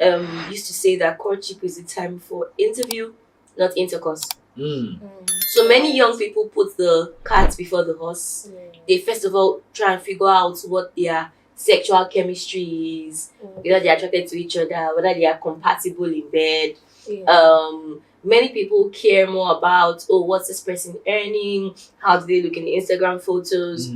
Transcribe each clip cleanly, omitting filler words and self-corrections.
used to say that courtship is the time for interview, not intercourse. Mm. So many young people put the cart before the horse. They first of all try and figure out what their sexual chemistry is, whether they are attracted to each other, whether they are compatible in bed. Many people care more about, what's this person earning? How do they look in the Instagram photos?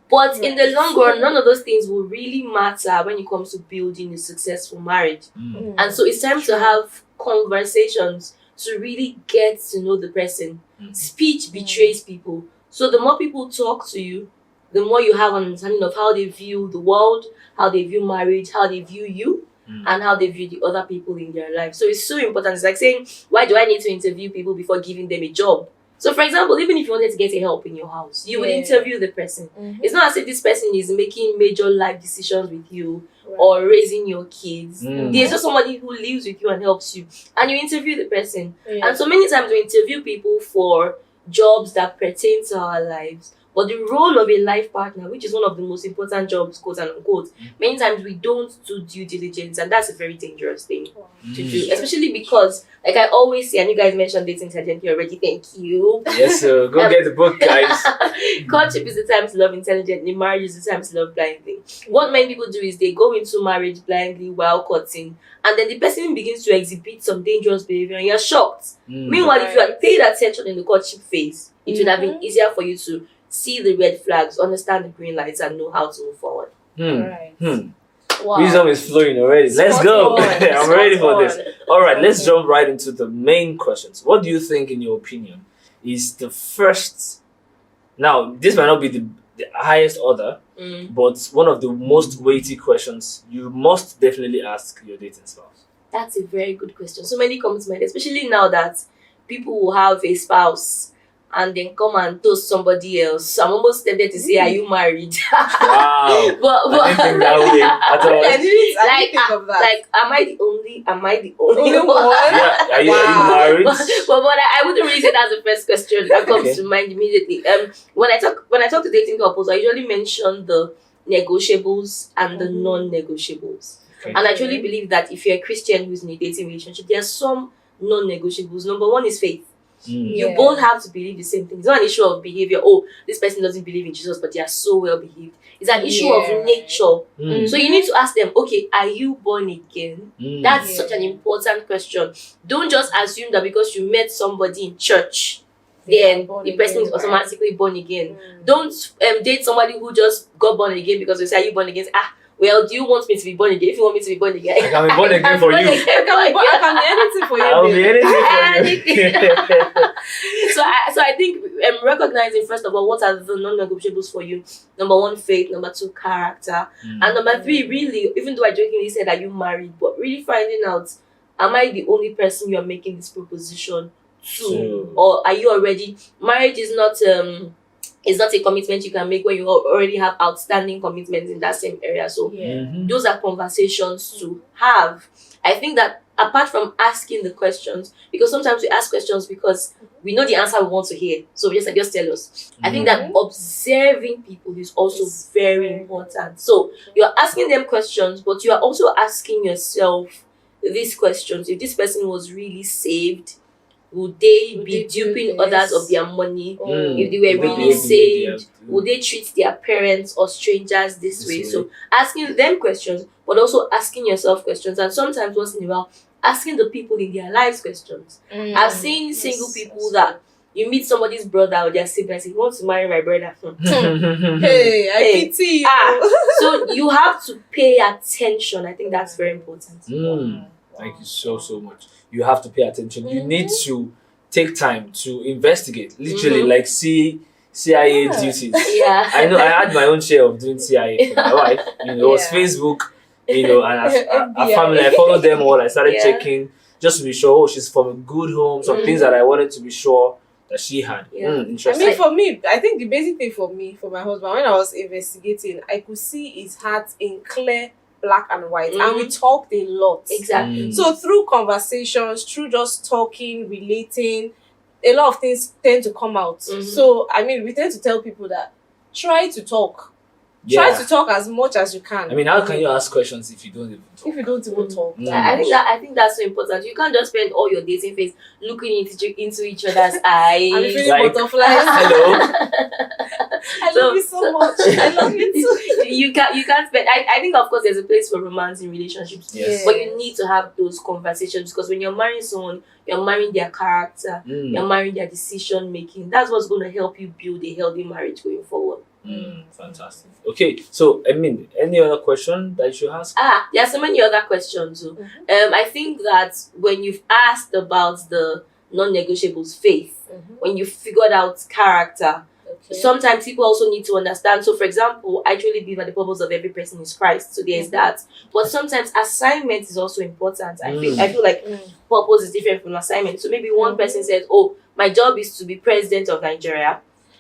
But in the long run, none of those things will really matter when it comes to building a successful marriage. And so it's time to have conversations to really get to know the person. Speech betrays people. So the more people talk to you, the more you have an understanding of how they view the world, how they view marriage, how they view you, and how they view the other people in their life. So it's so important. It's like saying, why do I need to interview people before giving them a job? So, for example, even if you wanted to get a help in your house, you would interview the person. It's not as if this person is making major life decisions with you or raising your kids. There's just somebody who lives with you and helps you. And you interview the person. And so many times we interview people for jobs that pertain to our lives. But the role of a life partner, which is one of the most important jobs, quote and unquote, many times we don't do due diligence, and that's a very dangerous thing to do, especially because, like I always say, and you guys mentioned dating intelligently already, thank you. Yes, sir. Go get the book, guys. Courtship is the time to love intelligently, marriage is the time to love blindly. What many people do is they go into marriage blindly while courting, and then the person begins to exhibit some dangerous behavior, and you're shocked. Meanwhile, if you had paid attention in the courtship phase, it would have been easier for you to see the red flags, understand the green lights, and know how to move forward. Wow. Wisdom is flowing already. Let's go. I'm ready for this. All right, let's jump right into the main questions. What do you think, in your opinion, is the first? Now, this might not be the highest order, but one of the most weighty questions you must definitely ask your dating spouse. That's a very good question. So many come to mind, especially now that people will have a spouse and then come and toast somebody else. I'm almost tempted to say, are you married? Wow. but I didn't think that way at all. I didn't think of that. Like, am I the only one? Yeah. Are you married? but I wouldn't really say that's the first question that comes to mind immediately. When I talk to dating couples, I usually mention the negotiables and the non-negotiables. And I truly believe that if you're a Christian who's in a dating relationship, there are some non-negotiables. Number one is faith. You both have to believe the same thing. It's not an issue of behavior. Oh, this person doesn't believe in Jesus, but they are so well behaved. It's an issue of nature. So you need to ask them, okay, are you born again? That's such an important question. Don't just assume that because you met somebody in church, then the person is automatically born again. Don't date somebody who just got born again because they say, are you born again? Well, do you want me to be born again? If you want me to be born again, I can be born again for you. I can be anything for you. I'll be anything for you. So I think recognizing, first of all, what are the non-negotiables for you. Number one, faith. Number two, character. And number three, really, even though I jokingly said, are you married? But really finding out, am I the only person you are making this proposition to? Or are you already... Marriage is not... It's not a commitment you can make when you already have outstanding commitments in that same area. So those are conversations to have. I think that apart from asking the questions, because sometimes we ask questions because we know the answer we want to hear. So we just tell us. I think that observing people is also very important. So you're asking them questions, but you are also asking yourself these questions. If this person was really saved, would they be duping others of their money? If they were really saved, would they treat their parents or strangers this way? So asking them questions, but also asking yourself questions. And sometimes, once in a while, asking the people in their lives questions. I've seen single people that you meet somebody's brother or their sibling and say, you want to marry my brother? Hey, I pity you. So you have to pay attention. I think that's very important. Thank you so much. You have to pay attention. You need to take time to investigate. Literally, like CIA duties. Yeah. I know I had my own share of doing CIA for my wife. It was Facebook, and our family. I followed them all. I started checking just to be sure, she's from a good home. Some things that I wanted to be sure that she had. Interesting. I mean, for me, I think the basic thing for my husband, when I was investigating, I could see his heart in clear black and white, and we talked a lot. Exactly. So through conversations, through just talking, relating, a lot of things tend to come out. So I mean, we tend to tell people that try to talk. Try to talk as much as you can. I mean, how can you ask questions if you don't even talk? If you don't even talk. I think that's so important. You can't just spend all your dating phase looking into each other's eyes. I'm feeling Like, butterflies. Hello. I love you so much. I love you too. You can't spend. I think of course there's a place for romance in relationships, Yes. but you need to have those conversations, because when you're marrying someone, you're marrying their character, you're marrying their decision making. That's what's going to help you build a healthy marriage going forward. Fantastic. Okay, so I mean, any other question that you should ask? There are so many other questions too. I think that when you've asked about the non-negotiables, faith, when you figured out character, sometimes people also need to understand. So, for example, I truly believe that the purpose of every person is Christ. So there's that. But sometimes assignment is also important. I feel like purpose is different from assignment. So maybe one person says, "Oh, my job is to be president of Nigeria,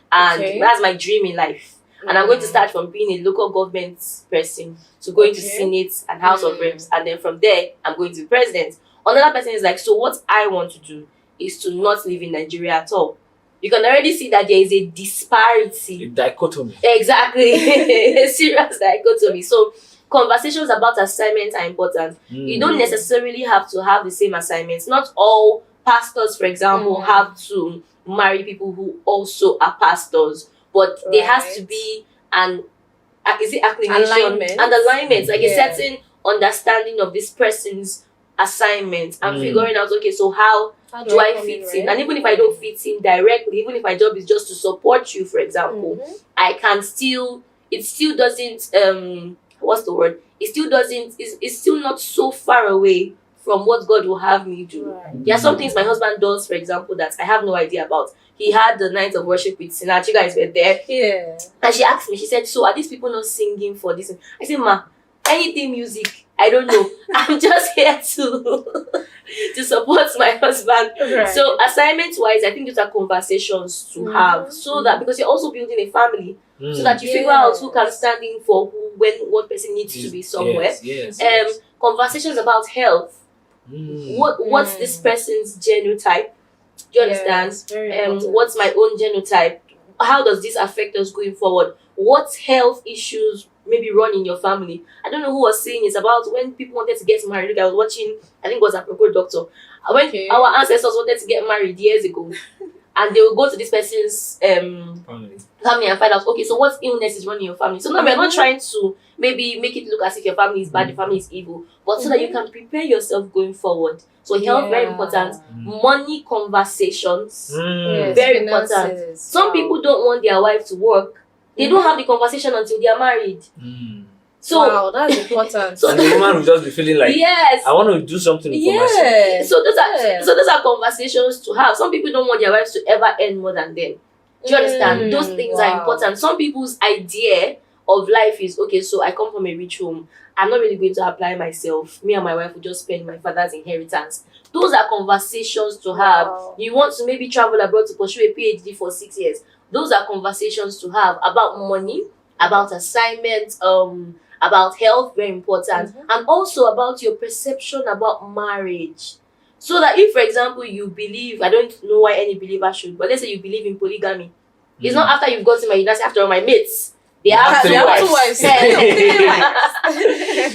and that's my dream in life. And I'm going to start from being a local government person to going to Senate and House of Reps, and then from there I'm going to be president." Another person is like, "So what I want to do is to not live in Nigeria at all." You can already see that there is a disparity. A dichotomy. Exactly. A serious dichotomy. So conversations about assignments are important. You don't necessarily have to have the same assignments. Not all pastors, for example, have to marry people who also are pastors. But there has to be an acclimation and alignment, like a certain understanding of this person's assignment and figuring out, okay, so how do I fit in? And even if I don't fit in directly, even if my job is just to support you, for example, I can still, it still doesn't, what's the word? It still doesn't, it's still not so far away from what God will have me do. There are some things my husband does, for example, that I have no idea about. He had the night of worship with Sinach. You guys were there. Yeah. And she asked me, she said, "So are these people not singing for this?" I said, "Ma, anything music, I don't know. I'm just here to support my husband." So assignment wise, I think these are conversations to have, so that, because you're also building a family, so that you figure out who can stand in for who, when what person needs to be somewhere. Conversations about health. What's this person's genotype? Do you understand? What's my own genotype? How does this affect us going forward? What health issues maybe run in your family? I don't know who was saying it's about when people wanted to get married. Look, I was watching, I think it was Apropos Doctor. When our ancestors wanted to get married years ago, and they will go to this person's family and find out, okay, so what illness is running in your family? So now we're not trying to maybe make it look as if your family is bad, the family is evil, but so that you can prepare yourself going forward. So health, very important. Money conversations, very important. Some people don't want their wife to work. They don't have the conversation until they are married. So that's important. So the woman will just be feeling like, I want to do something for myself. So those are conversations to have. Some people don't want their wives to ever earn more than them. Do you understand? Those things are important. Some people's idea of life is, okay, so I come from a rich home. I'm not really going to apply myself. Me and my wife will just spend my father's inheritance. Those are conversations to have. You want to maybe travel abroad to pursue a PhD for 6 years. Those are conversations to have about money, about assignments, about health, very important, and also about your perception about marriage. So that if, for example, you believe, I don't know why any believer should, but let's say you believe in polygamy. It's not after you've gotten married, that's after all my mates. They have two wives.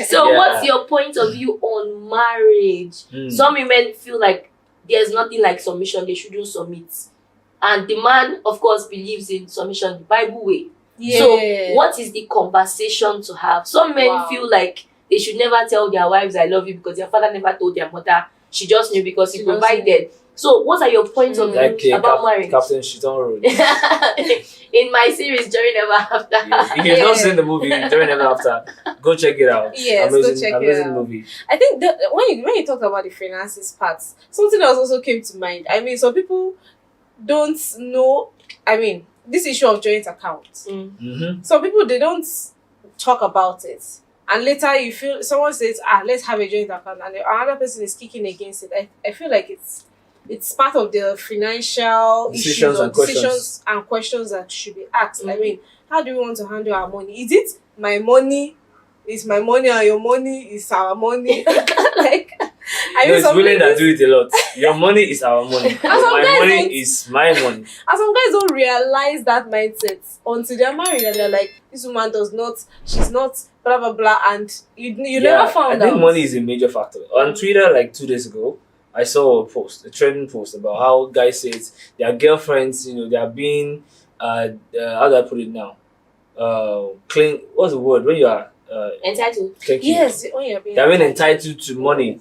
So what's your point of view on marriage? Some women feel like there's nothing like submission, they shouldn't submit. And the man, of course, believes in submission the Bible way. So what is the conversation to have? Some men feel like they should never tell their wives I love you because their father never told their mother. She just knew because he provided. So what are your points of view about marriage? Captain Shiton Road. In my series, During Ever After. If you've not seen the movie During Ever After, go check it out. Yes, amazing, go check it amazing out. movie. I think that when you talk about the finances parts, something else also came to mind. I mean, some people don't know. I mean, this issue of joint accounts. Some people, they don't talk about it. And later you feel, someone says, let's have a joint account. And another person is kicking against it. I feel like it's part of the financial decisions and questions that should be asked. I mean, how do we want to handle our money? Is it my money? Is my money or your money? Is our money? Like, it's women that do it a lot. Your money is our money. some My guys money don't- is my money. And some guys don't realize that mindset until they're married and they're like, this woman does not, she's not, blah blah blah, and you never found I think out. money is a major factor. On Twitter, like 2 days ago, I saw a trending post about how guys say their girlfriends, they are being, how do I put it now? Clean. What's the word when you are Entitled. thank you. Yes, when you're being They are being entitled to money